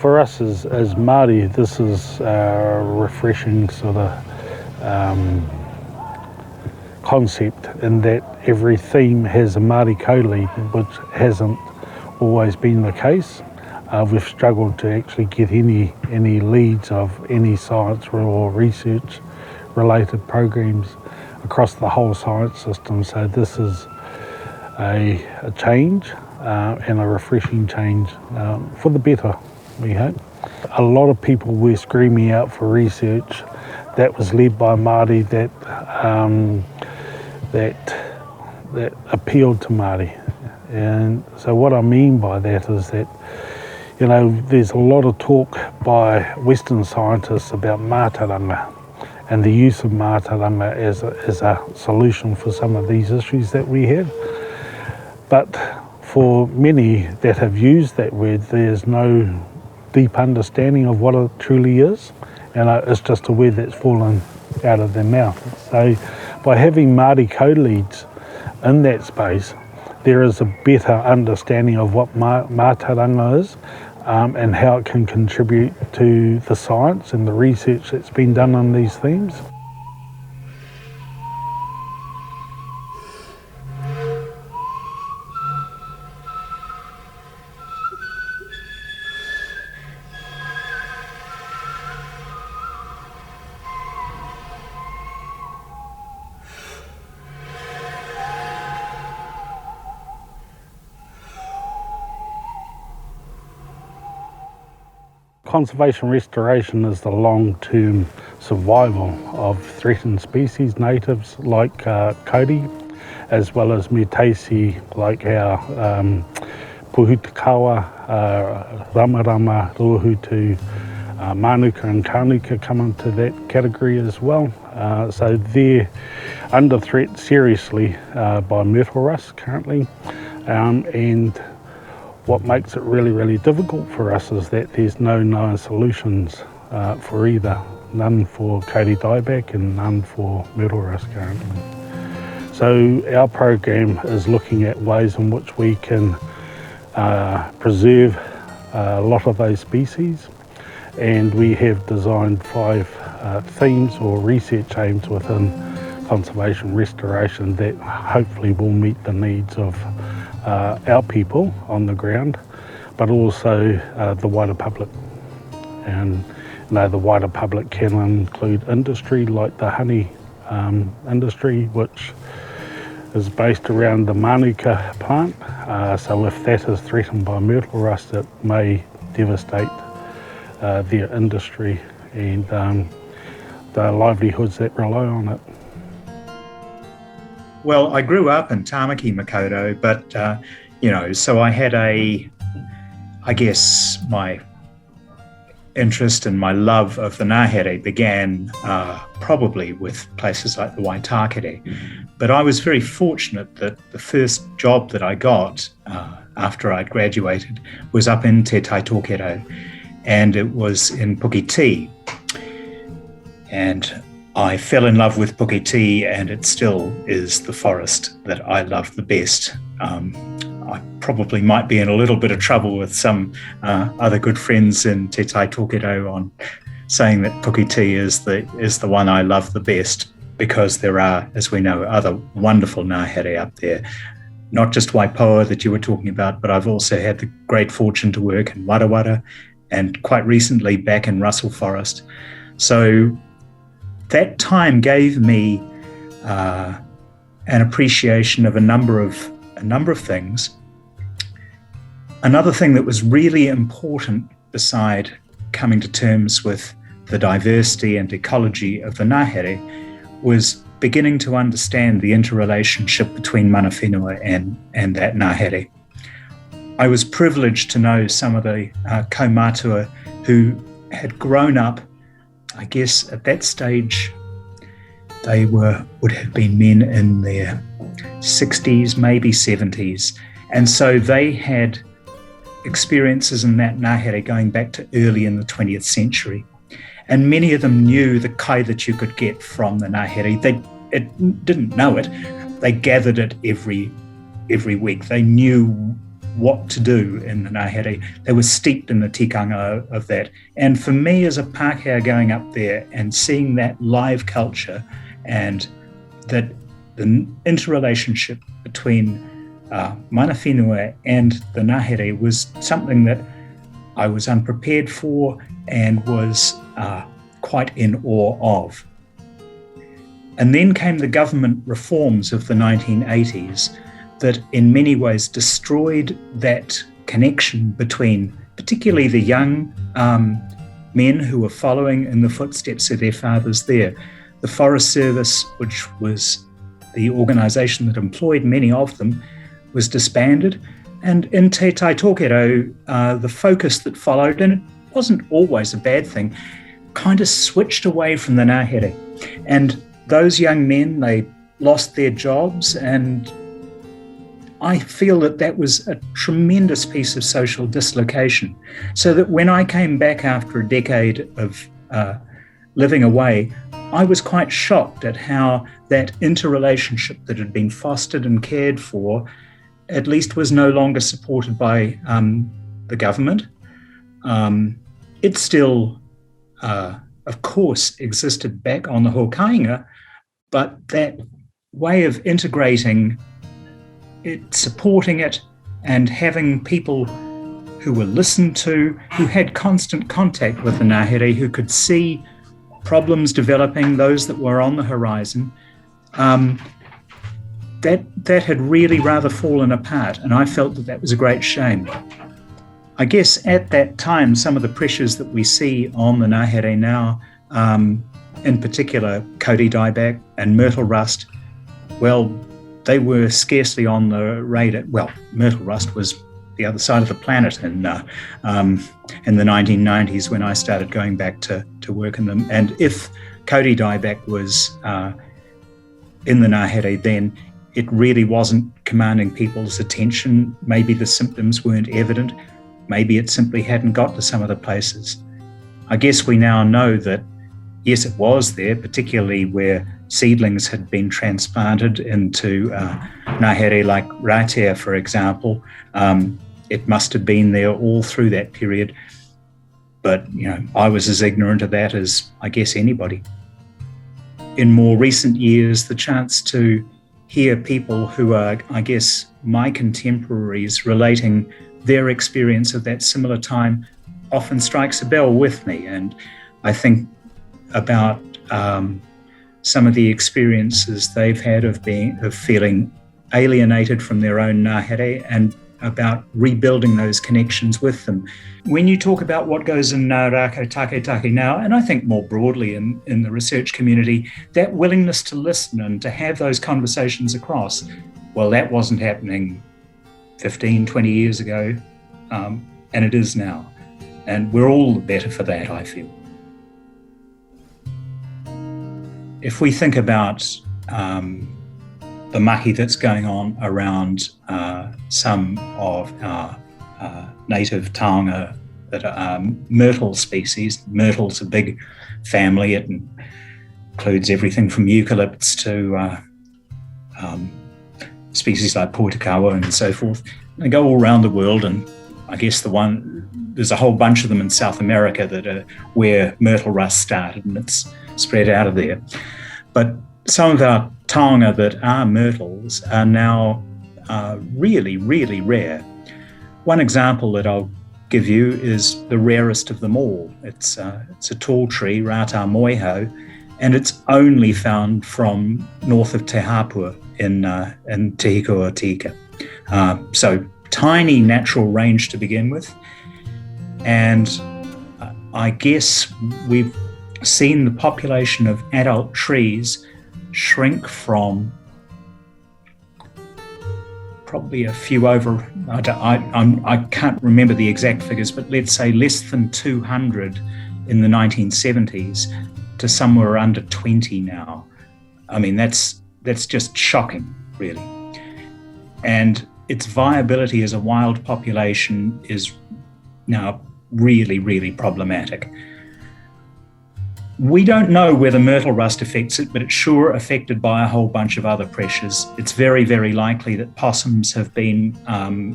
For us as Māori, this is a refreshing sort of concept in that every theme has a Māori co-lead, which hasn't always been the case. We've struggled to actually get any leads of any science or research related programs across the whole science system, so this is a change and a refreshing change for the better, we hope. A lot of people were screaming out for research that was led by Māori that appealed to Māori. And so what I mean by that is that, you know, there's a lot of talk by Western scientists about mātauranga and the use of mātauranga as a solution for some of these issues that we have. But for many that have used that word, there's no deep understanding of what it truly is, and it's just a word that's fallen out of their mouth. So by having Māori co-leads in that space, there is a better understanding of what mātauranga is and how it can contribute to the science and the research that's been done on these themes. Conservation restoration is the long-term survival of threatened species, natives like kauri, as well as mutaceae like our puhutakawa, ramarama, ruahutu, manuka and kānuka come into that category as well. So they're under threat seriously by myrtle rust currently, and what makes it really, really difficult for us is that there's no known solutions for either. None for kauri dieback and none for myrtle rust currently. So our program is looking at ways in which we can preserve a lot of those species, and we have designed 5 themes or research aims within conservation restoration that hopefully will meet the needs of our people on the ground, but also the wider public. And you know, the wider public can include industry like the honey industry, which is based around the manuka plant. So if that is threatened by myrtle rust, it may devastate their industry and the livelihoods that rely on it. Well, I grew up in Tāmaki, Makaurau, but, so I had I guess my interest and my love of the Ngāhere began probably with places like the Waitakere. But I was very fortunate that the first job that I got after I'd graduated was up in Te Tai Tōkero, and it was in Puketi. And I fell in love with Puketi, and it still is the forest that I love the best. I probably might be in a little bit of trouble with some other good friends in Te Tai Tōkero on saying that Puketi is the one I love the best, because there are, as we know, other wonderful Ngāhere up there. Not just Waipoa that you were talking about, but I've also had the great fortune to work in Warawara and quite recently back in Russell Forest. So that time gave me an appreciation of a number of things. Another thing that was really important, beside coming to terms with the diversity and ecology of the Ngāhere, was beginning to understand the interrelationship between mana whenua and that Ngāhere. I was privileged to know some of the kaumātua who had grown up, I guess at that stage, they would have been men in their 60s, maybe 70s. And so they had experiences in that Ngāhere going back to early in the 20th century. And many of them knew the kai that you could get from the Ngāhere. They didn't know it. They gathered it every week. They knew what to do in the Ngāhere. They were steeped in the tikanga of that. And for me as a Pākehā going up there and seeing that live culture and that the interrelationship between mana whenua and the Ngāhere was something that I was unprepared for and was quite in awe of. And then came the government reforms of the 1980s that in many ways destroyed that connection between particularly the young men who were following in the footsteps of their fathers there. The Forest Service, which was the organisation that employed many of them, was disbanded. And in Te Tai Tōkero, the focus that followed, and it wasn't always a bad thing, kind of switched away from the Ngāhere. And those young men, they lost their jobs, and I feel that that was a tremendous piece of social dislocation. So that when I came back after a decade of living away, I was quite shocked at how that interrelationship that had been fostered and cared for at least was no longer supported by the government. It still, of course, existed back on the Hokainga, but that way of integrating it, supporting it, and having people who were listened to, who had constant contact with the Ngāhere, who could see problems developing, those that were on the horizon, that had really rather fallen apart, and I felt that that was a great shame. I guess at that time, some of the pressures that we see on the Ngāhere now, in particular Kauri dieback and Myrtle rust, well, they were scarcely on the radar. Well, Myrtle rust was the other side of the planet in the 1990s when I started going back to work in them. And if Kauri dieback was in the Ngāhere then, it really wasn't commanding people's attention. Maybe the symptoms weren't evident. Maybe it simply hadn't got to some of the places. I guess we now know that, yes, it was there, particularly where seedlings had been transplanted into Ngāhere like Rātea, for example. It must have been there all through that period. But, you know, I was as ignorant of that as, I guess, anybody. In more recent years, the chance to hear people who are, I guess, my contemporaries relating their experience of that similar time often strikes a bell with me. And I think about some of the experiences they've had of feeling alienated from their own Ngāhere and about rebuilding those connections with them. When you talk about what goes in Ngā Rākau Taketake now, and I think more broadly in the research community, that willingness to listen and to have those conversations across, well, that wasn't happening 15, 20 years ago, and it is now. And we're all the better for that, I feel. If we think about the mahi that's going on around some of our native taonga that are myrtle species. Myrtle's a big family. It includes everything from eucalypts to species like poitakawa and so forth. They go all around the world, and I guess there's a whole bunch of them in South America that are where myrtle rust started, and it's spread out of there. But some of our taonga that are myrtles are now really, really rare. One example that I'll give you is the rarest of them all. It's a tall tree, Rata moiho, and it's only found from north of Te Hapua in Te Hiko o Tika. So tiny natural range to begin with. And I guess we've seen the population of adult trees shrink from probably a few over, I can't remember the exact figures, but let's say less than 200 in the 1970s to somewhere under 20 now. I mean, that's just shocking, really. And its viability as a wild population is now really, really problematic. We don't know whether myrtle rust affects it, but it's sure affected by a whole bunch of other pressures. It's very, very likely that possums have been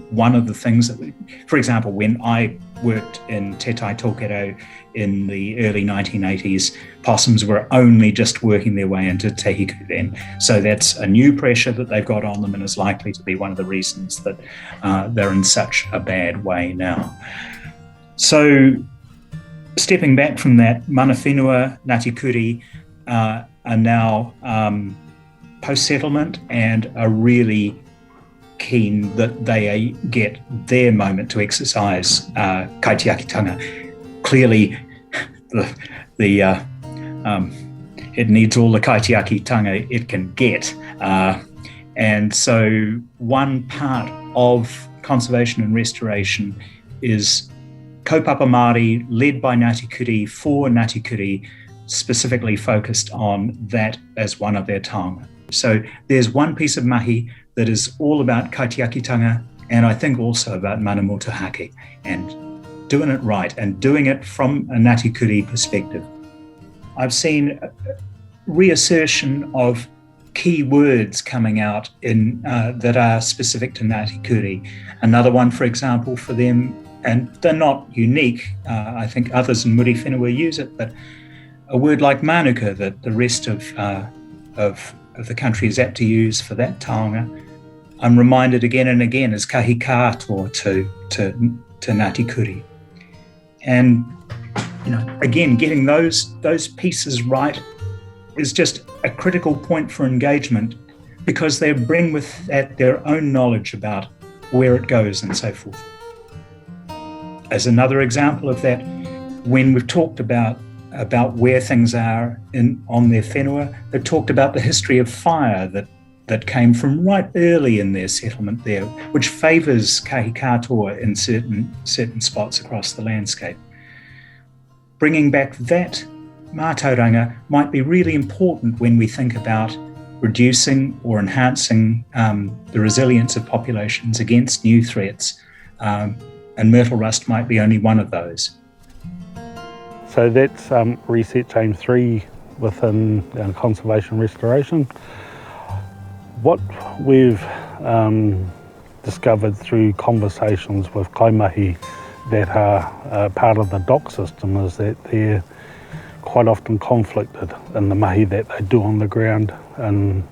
one of the things that, for example, when I worked in Te Tai Tōkero in the early 1980s, possums were only just working their way into Te Hiku then. So that's a new pressure that they've got on them and is likely to be one of the reasons that they're in such a bad way now. So stepping back from that, mana whenua, Ngāti Kuri are now post-settlement and are really keen that they get their moment to exercise kaitiakitanga. Clearly, it needs all the kaitiakitanga it can get. And so one part of conservation and restoration is kaupapa Māori, led by Ngāti Kuri, for Ngāti Kuri, specifically focused on that as one of their taonga. So there's one piece of mahi that is all about kaitiakitanga, and I think also about mana motuhake, and doing it right, and doing it from a Ngāti Kuri perspective. I've seen reassertion of key words coming out in that are specific to Ngāti Kuri. Another one, for example, for them, and they're not unique, I think others in muri whenua use it, but a word like manuka that the rest of the country is apt to use for that taonga, I'm reminded again and again is kahi katoa to Ngāti Kuri. And again, getting those pieces right is just a critical point for engagement, because they bring with that their own knowledge about where it goes and so forth. As another example of that, when we've talked about where things are on their whenua, they've talked about the history of fire that came from right early in their settlement there, which favours kahi katoa in certain spots across the landscape. Bringing back that mātauranga might be really important when we think about reducing or enhancing the resilience of populations against new threats, and myrtle rust might be only one of those. So that's Research Aim 3 within conservation restoration. What we've discovered through conversations with kaimahi that are part of the DOC system is that they're quite often conflicted in the mahi that they do on the ground in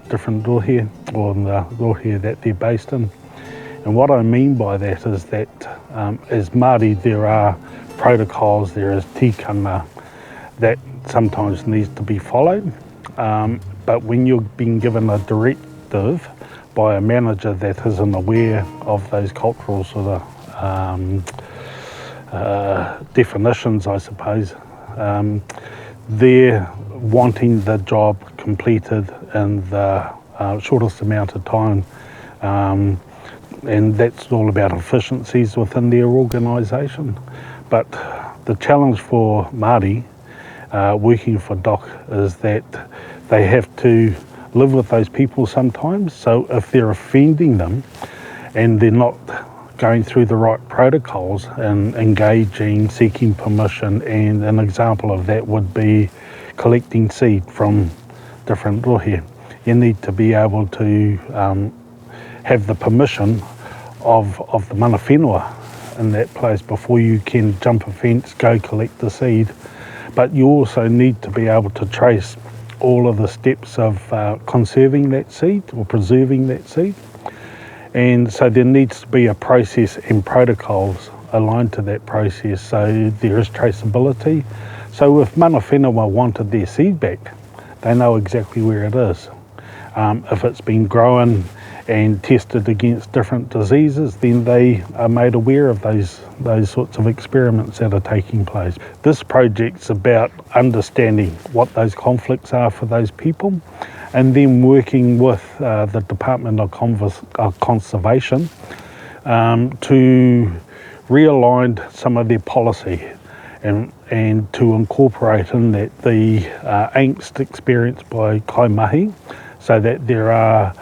different rohe, or in the rohe that they're based in. And what I mean by that is that as Māori there are protocols, there is tikanga that sometimes needs to be followed, but when you're being given a directive by a manager that isn't aware of those cultural sort of definitions, I suppose, they're wanting the job completed in the shortest amount of time, and that's all about efficiencies within their organisation. But the challenge for Māori working for DOC is that they have to live with those people sometimes. So if they're offending them and they're not going through the right protocols and engaging, seeking permission, and an example of that would be collecting seed from different rohe. You need to be able to have the permission of the mana whenua in that place before you can jump a fence, go collect the seed. But you also need to be able to trace all of the steps of conserving that seed or preserving that seed. And so there needs to be a process and protocols aligned to that process, so there is traceability. So if mana whenua wanted their seed back, they know exactly where it is. If it's been grown and tested against different diseases, then they are made aware of those sorts of experiments that are taking place. This project's about understanding what those conflicts are for those people, and then working with the Department of Conservation to realign some of their policy and to incorporate in that the angst experienced by kaimahi, so that there are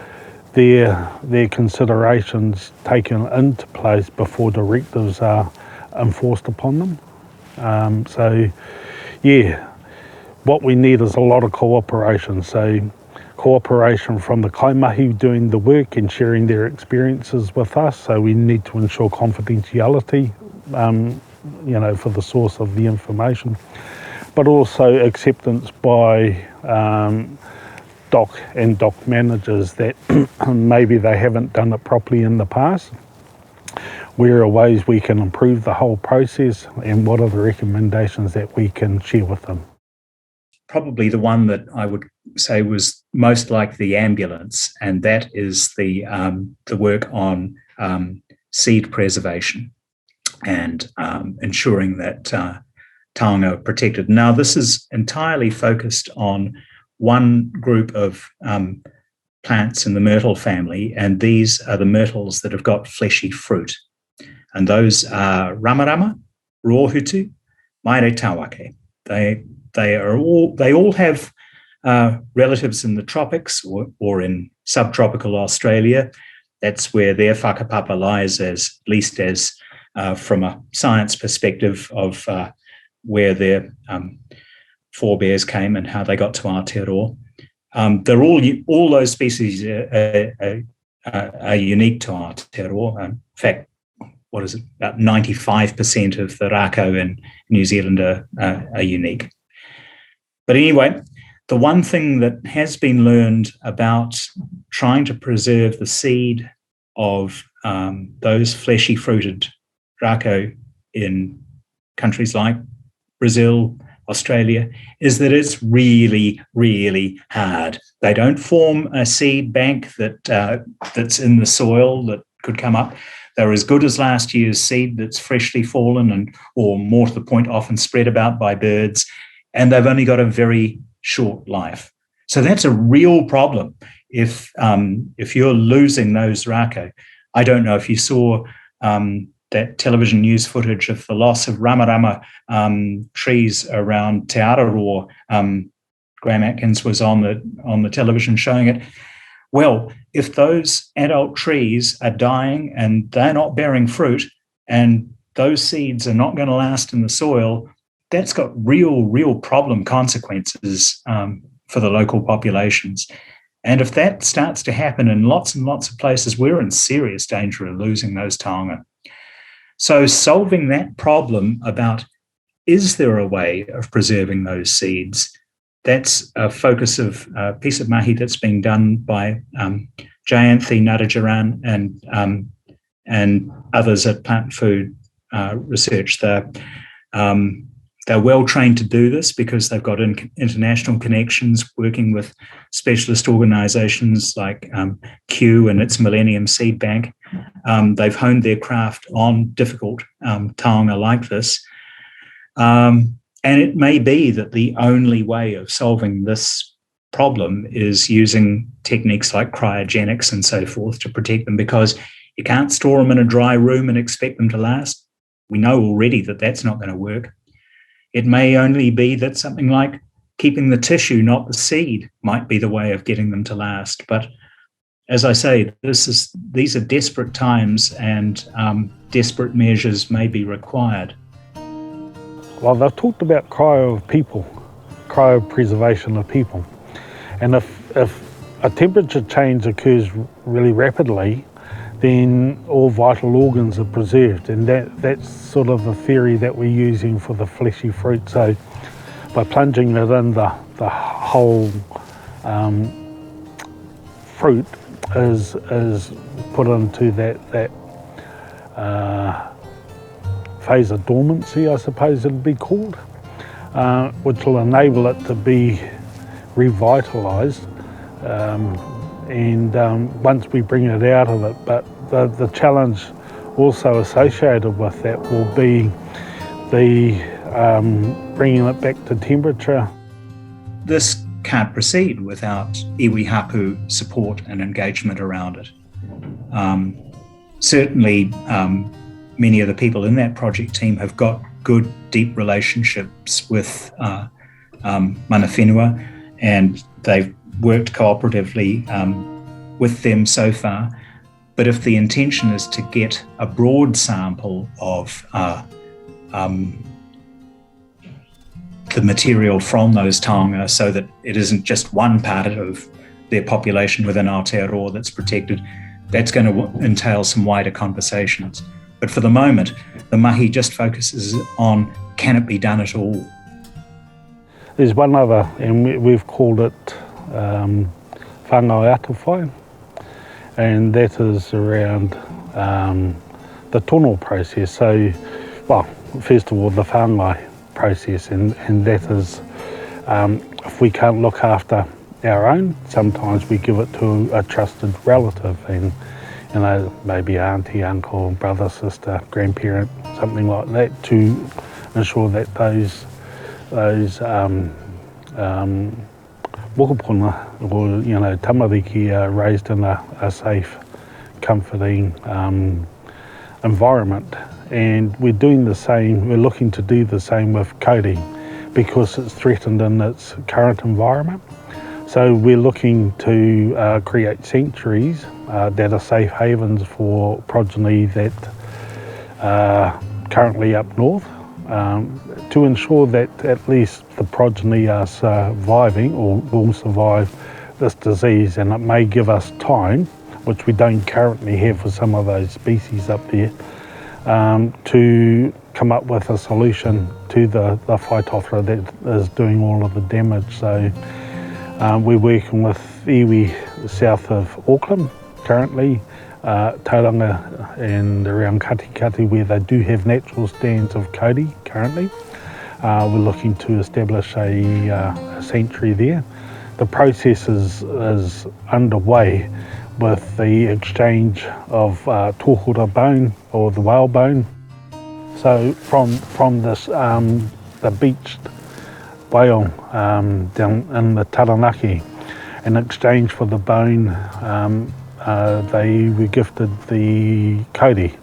their considerations taken into place before directives are enforced upon them. So, yeah, what we need is a lot of cooperation. So, cooperation from the kaimahi doing the work and sharing their experiences with us. So we need to ensure confidentiality, for the source of the information, but also acceptance by dock and dock managers that maybe they haven't done it properly in the past. Where are ways we can improve the whole process, and what are the recommendations that we can share with them? Probably the one that I would say was most like the ambulance, and that is the work on seed preservation and ensuring that taonga are protected. Now, this is entirely focused on one group of plants in the Myrtle family, and these are the myrtles that have got fleshy fruit. And those are ramarama, rohutu, maere tawake. They all have relatives in the tropics or in subtropical Australia. That's where their whakapapa lies, at least as from a science perspective of where their forebears came and how they got to Aotearoa. They're all those species are unique to Aotearoa. In fact, what is it? About 95% of the rako in New Zealand are unique. But anyway, the one thing that has been learned about trying to preserve the seed of those fleshy fruited rako in countries like Brazil, Australia, is that it's really, really hard. They don't form a seed bank that's in the soil that could come up. They're as good as last year's seed that's freshly fallen or more to the point, often spread about by birds, and they've only got a very short life. So that's a real problem if you're losing those rako. I don't know if you saw that television news footage of the loss of ramarama trees around Te Araroa. Graham Atkins was on the television showing it. Well, if those adult trees are dying and they're not bearing fruit and those seeds are not going to last in the soil, that's got real problem consequences for the local populations. And if that starts to happen in lots and lots of places, we're in serious danger of losing those taonga. So solving that problem about, is there a way of preserving those seeds? That's a focus of a piece of mahi that's being done by Jayanthi Narajaran and others at Plant Food Research. They're well trained to do this because they've got international connections working with specialist organisations like Q and its Millennium Seed Bank. They've honed their craft on difficult taonga like this. And it may be that the only way of solving this problem is using techniques like cryogenics and so forth to protect them, because you can't store them in a dry room and expect them to last. We know already that that's not going to work. It may only be that something like keeping the tissue, not the seed, might be the way of getting them to last. But as I say, these are desperate times, and desperate measures may be required. Well, they've talked about cryo preservation of people. And if a temperature change occurs really rapidly, then all vital organs are preserved. And that's sort of the theory that we're using for the fleshy fruit. So by plunging it in, the whole fruit is put into that phase of dormancy, I suppose it'd be called, which will enable it to be revitalised. And once we bring it out of it, but the challenge also associated with that will be the bringing it back to temperature. This can't proceed without Iwihapu support and engagement around it. Certainly, many of the people in that project team have got good, deep relationships with mana whenua, and they've worked cooperatively with them so far. But if the intention is to get a broad sample of the material from those taonga so that it isn't just one part of their population within Aotearoa that's protected. That's going to entail some wider conversations. But for the moment, the mahi just focuses on, can it be done at all? There's one other, and we've called it whāngai atawhai, and that is around the tono process. So, well, first of all, the whāngai process, and that is, if we can't look after our own, sometimes we give it to a trusted relative, and you know, maybe auntie, uncle, brother, sister, grandparent, something like that, to ensure that those mokopuna or, you know, tamariki are raised in a safe, comforting environment. And we're doing the same, we're looking to do the same with kauri because it's threatened in its current environment. So we're looking to create sanctuaries that are safe havens for progeny that are currently up north, to ensure that at least the progeny are surviving or will survive this disease, and it may give us time, which we don't currently have for some of those species up there, to come up with a solution to the Phytophthora that is doing all of the damage. So we're working with iwi south of Auckland currently, Tauranga and around Katikati, where they do have natural stands of kauri currently. We're looking to establish a sanctuary there. The process is underway with the exchange of tōhura bone or the whale bone. So from this the beached whale down in the Taranaki, in exchange for the bone, they were gifted the kauri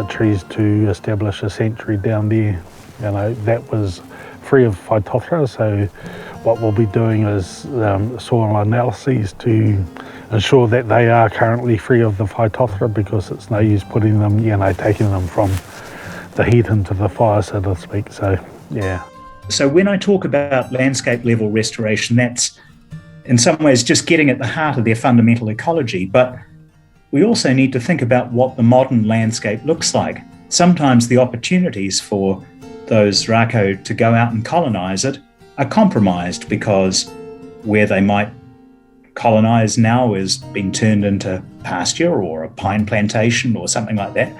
trees to establish a sanctuary down there. You know, that was free of Phytophthora, so what we'll be doing is soil analyses to ensure that they are currently free of the Phytophthora, because it's no use putting them, you know, taking them from the heat into the fire, so to speak. So, yeah. So when I talk about landscape level restoration, that's in some ways just getting at the heart of their fundamental ecology, but we also need to think about what the modern landscape looks like. Sometimes the opportunities for those rako to go out and colonise it are compromised because where they might colonise now is being turned into pasture or a pine plantation or something like that.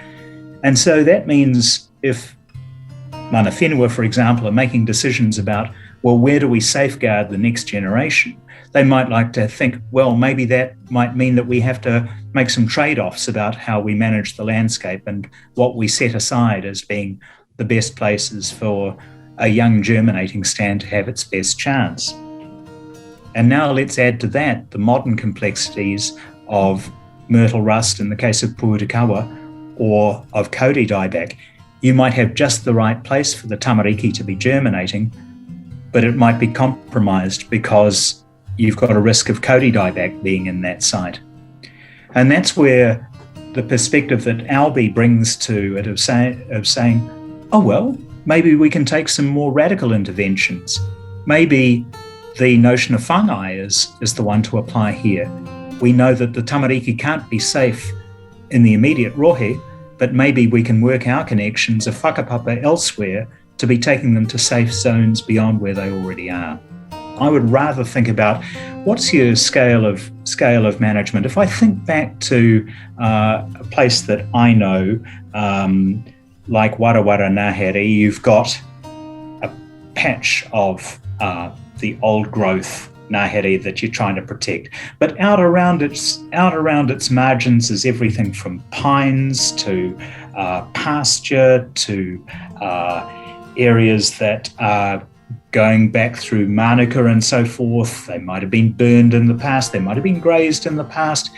And so that means if mana whenua, for example, are making decisions about, well, where do we safeguard the next generation? They might like to think, well, maybe that might mean that we have to make some trade-offs about how we manage the landscape and what we set aside as being the best places for a young germinating stand to have its best chance. And now let's add to that the modern complexities of myrtle rust in the case of Puurikawa, or of kauri dieback. You might have just the right place for the tamariki to be germinating, but it might be compromised because you've got a risk of kauri dieback being in that site. And that's where the perspective that Albie brings to it of saying, oh, well, maybe we can take some more radical interventions. Maybe the notion of whāngai is the one to apply here. We know that the tamariki can't be safe in the immediate rohe, but maybe we can work our connections of whakapapa elsewhere to be taking them to safe zones beyond where they already are. I would rather think about what's your scale of management. If I think back to a place that I know, like Warawara Ngāhere, you've got a patch of the old growth Ngāhere that you're trying to protect. But out around its margins is everything from pines to pasture to areas that are going back through Manuka and so forth. They might have been burned in the past, they might have been grazed in the past.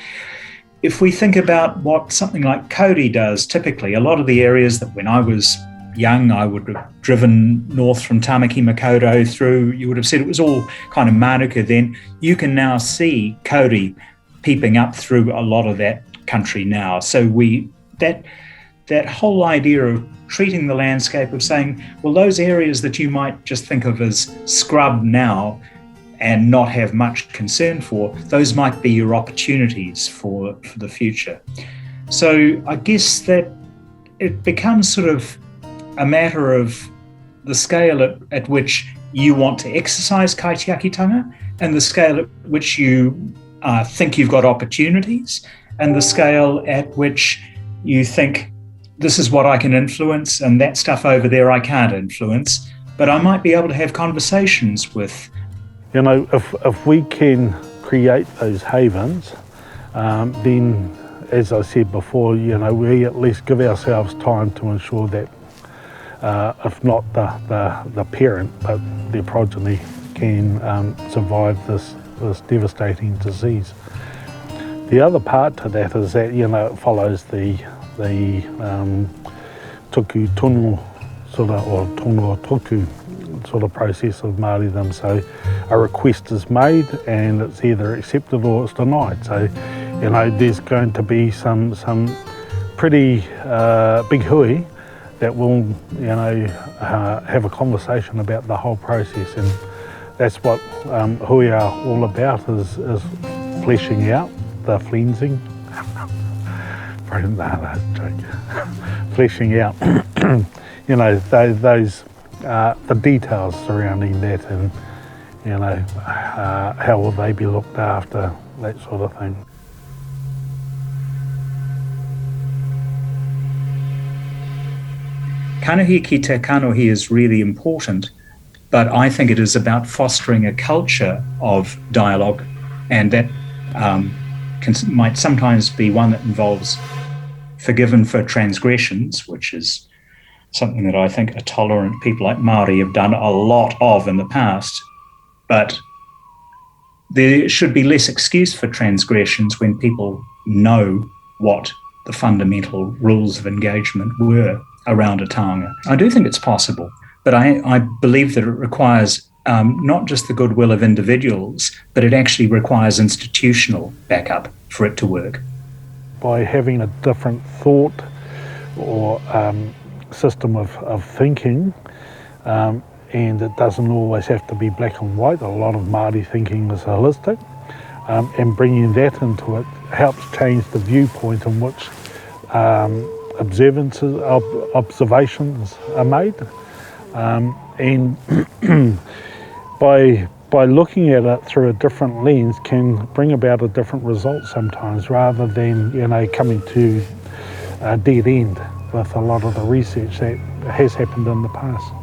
If we think about what something like kauri does, typically a lot of the areas that when I was young, I would have driven north from Tamaki Makaurau through, you would have said it was all kind of Manuka then. You can now see kauri peeping up through a lot of that country now. So that whole idea of treating the landscape, of saying, well, those areas that you might just think of as scrub now and not have much concern for, those might be your opportunities for the future. So I guess that it becomes sort of a matter of the scale at which you want to exercise kaitiakitanga, and the scale at which you think you've got opportunities, and the scale at which you think, this is what I can influence, and that stuff over there I can't influence, but I might be able to have conversations with. You know, if we can create those havens, then, as I said before, you know, we at least give ourselves time to ensure that, if not the parent, but their progeny can survive this devastating disease. The other part to that is that, you know, it follows the tuku tono sort of, or tono tuku sort of process of Māoridom. So a request is made and it's either accepted or it's denied. So, you know, there's going to be some pretty big hui that will, you know, have a conversation about the whole process, and that's what hui are all about, is fleshing out the cleansing. Fleshing out, you know, those the details surrounding that, and, you know, how will they be looked after, that sort of thing. Kanohi ki te kanohi is really important, but I think it is about fostering a culture of dialogue, and that might sometimes be one that involves forgiven for transgressions, which is something that I think a tolerant people like Māori have done a lot of in the past. But there should be less excuse for transgressions when people know what the fundamental rules of engagement were around a taonga. I do think it's possible, but I believe that it requires not just the goodwill of individuals, but it actually requires institutional backup for it to work. By having a different thought or system of thinking, and it doesn't always have to be black and white. A lot of Māori thinking is holistic, and bringing that into it helps change the viewpoint in which observations are made, and by looking at it through a different lens can bring about a different result sometimes, rather than, you know, coming to a dead end with a lot of the research that has happened in the past.